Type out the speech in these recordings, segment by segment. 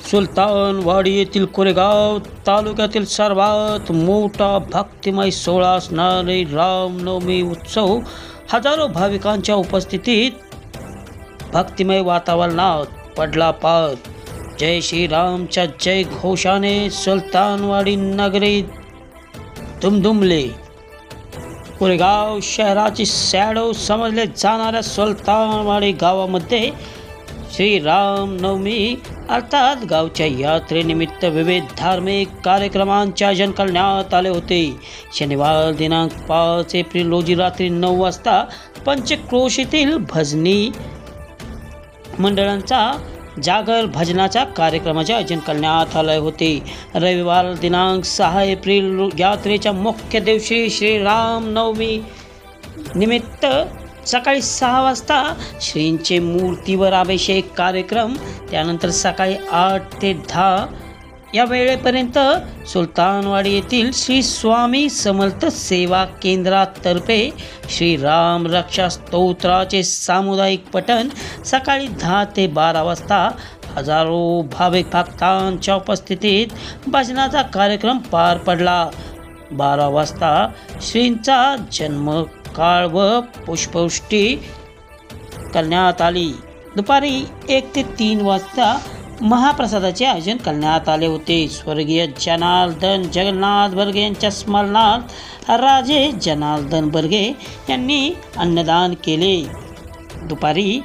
सुलतानवाडी येथील कोरेगाव तालुक्यातील सर्वात मोठा भक्तिमय सोहळा असणारे रामनवमी उत्सव हजारो भाविकांच्या उपस्थितीत भक्तिमय वातावरणात पडला पार। जय श्रीरामच्या जय घोषाने सुलतानवाडी नगरी दुमदुमले। कोरेगाव शहराची शॅडो समजले जाणाऱ्या सुलतानवाडी गावामध्ये श्री रामनवमी अर्थात गावच्या यात्रेनिमित्त विविध धार्मिक कार्यक्रमांचे आयोजन करण्यात आले होते। शनिवार दिनांक 5 एप्रिल रोजी रात्री 9 वाजता पंचक्रोशीतील भजनी मंडळांचा जागर भजनाच्या कार्यक्रमाचे आयोजन करण्यात आले होते। रविवार दिनांक 6 एप्रिल यात्रेच्या मुख्य दिवशी श्री रामनवमी निमित्त सकाळी 6 वाजता श्रींचे मूर्तीवर अभिषेक कार्यक्रम, त्यानंतर सकाळी 8 ते 10 या वेळेपर्यंत सुलतानवाडी येथील श्री स्वामी समर्थ सेवा केंद्रातर्फे श्री राम रक्षा स्तोत्राचे सामुदायिक पठण, सकाळी 10 ते 12 वाजता हजारो भाविक भक्तांच्या उपस्थितीत भजनाचा कार्यक्रम पार पडला। 12 वाजता श्रींचा जन्म काळ व पुष्पवृष्टी करण्यात आली। दुपारी 1 ते 3 वाजता महाप्रसादाचे आयोजन करण्यात आले होते। स्वर्गीय जनार्दन जगन्नाथ बर्गे यांच्या स्मरणार्थ राजे जनार्दन बर्गे यांनी अन्नदान केले। दुपारी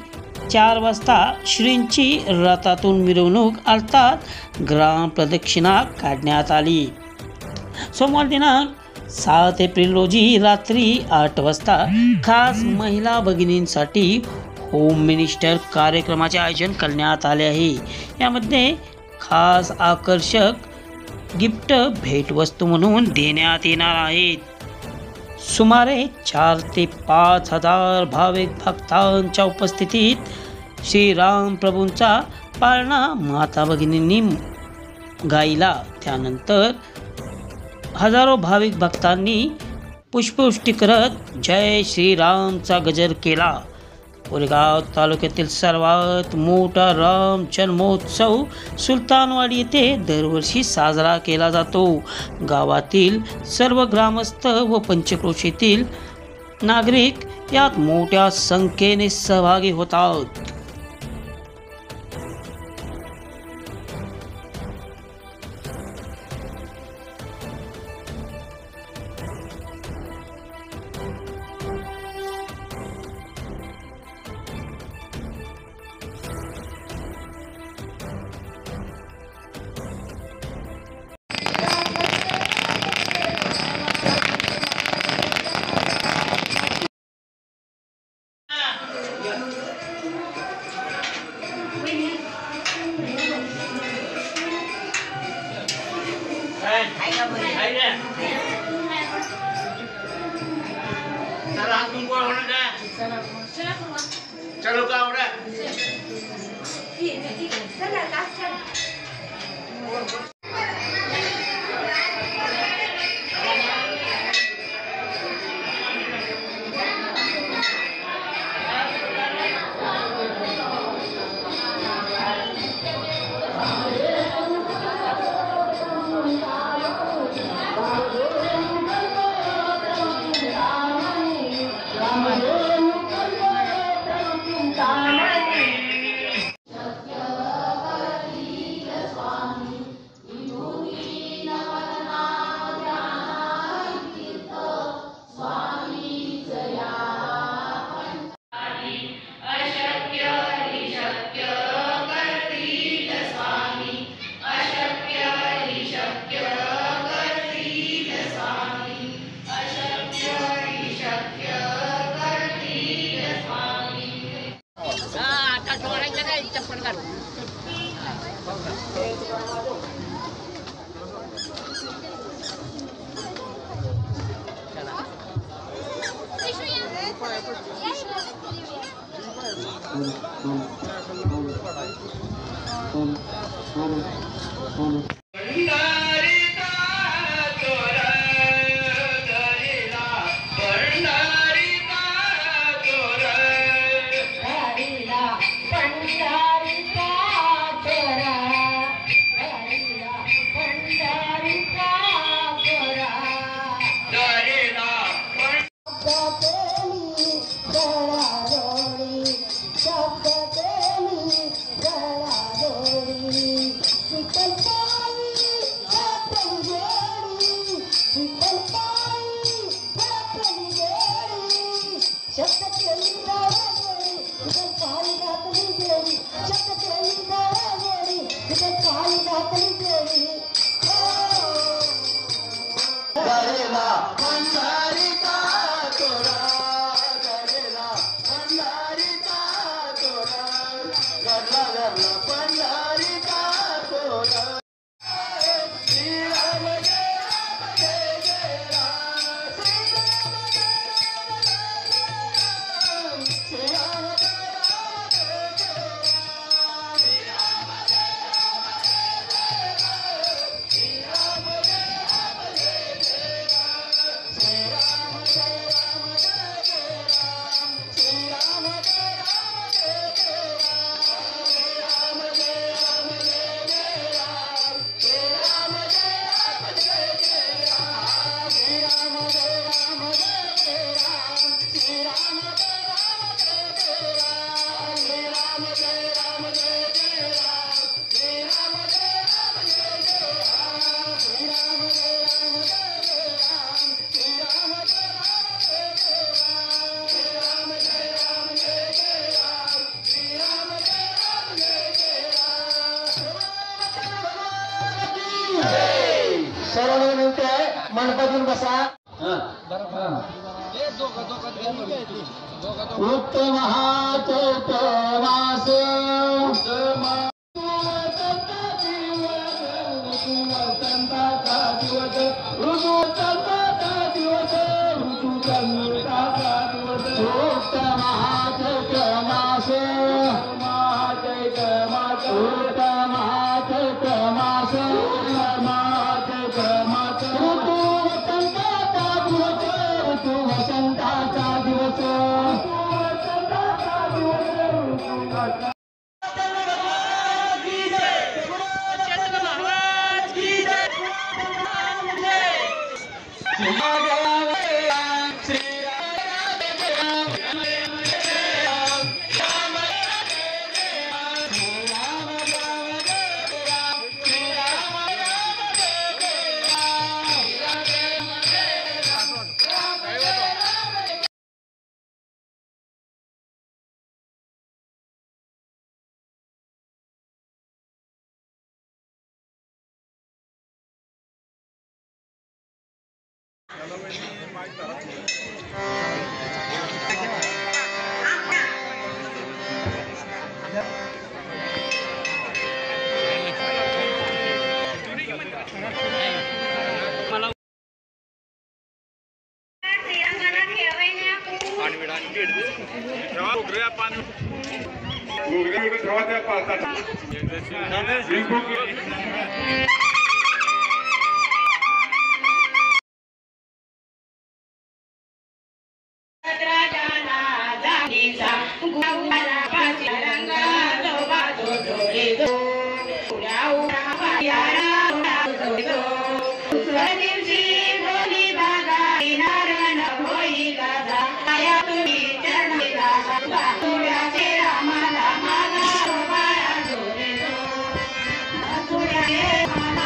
4 वाजता श्रींची रथातून मिरवणूक अर्थात ग्राम प्रदक्षिणा काढण्यात आली। सोमवार दिनांक 7 एप्रिल रोजी रात्री 8 वाजता खास महिला भगिनींसाठी होम मिनिस्टर कार्यक्रमाचे आयोजन करण्यात आले आहे। यामध्ये खास आकर्षक गिफ्ट भेटवस्तू म्हणून देण्यात येणार आहेत। सुमारे 4 ते 5 हजार भाविक भक्तांच्या उपस्थितीत श्रीराम प्रभूंचा पाळणा माता भगिनींनी गायला। त्यानंतर हजारो भाविक भक्तांनी पुष्पवृष्टी करत जय श्रीरामचा गजर केला। कोरेगाव तालुक्यातील सर्वात मोठा राम जन्मोत्सव सुलतानवाडी येथे दरवर्षी साजरा केला जातो। गावातील सर्व ग्रामस्थ व पंचक्रोशीतील नागरिक यात मोठ्या संख्येने सहभागी होतात। चलो का उड़ा सर्व विनंती आहे मंडपातून बसा. उत्तम हा चैतमास Yeah.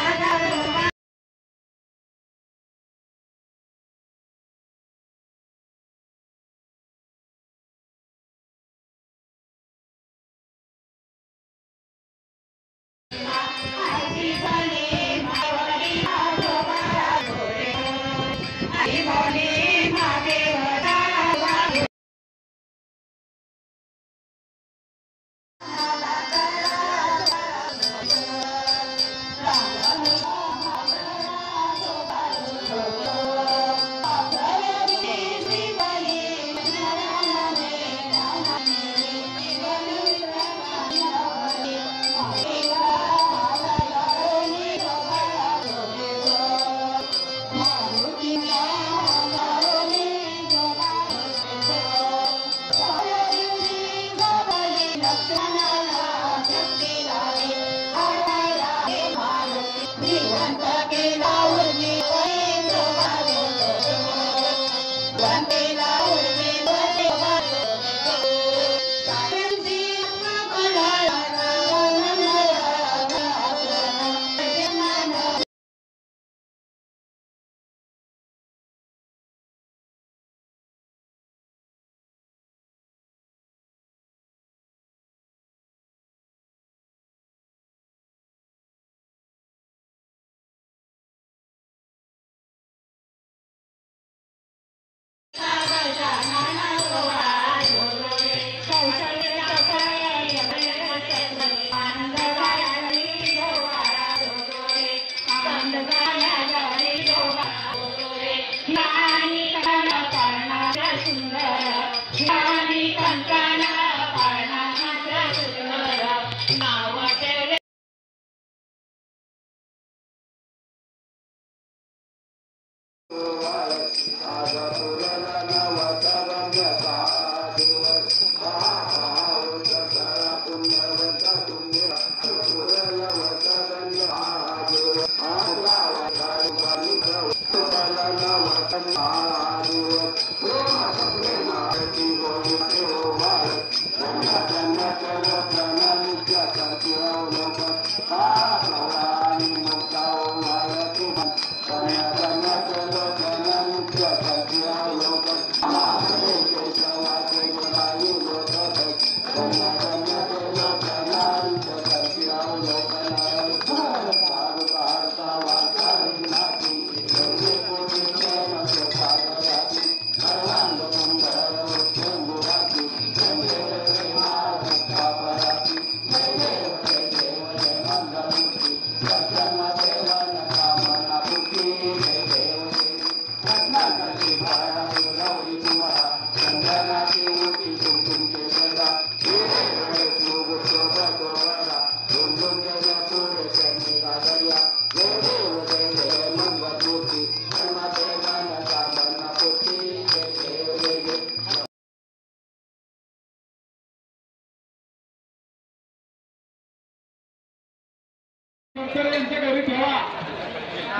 यांच्या घरी ठेवा.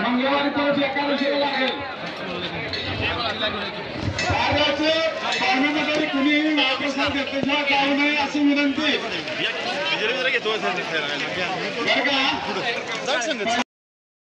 मंगळवारी परत एकादशीला लागेल. पाहुण्यामध्ये कुणीही महाप्रसाद घेतल्याशिवाय जाऊ नये अशी विनंती. बरं का?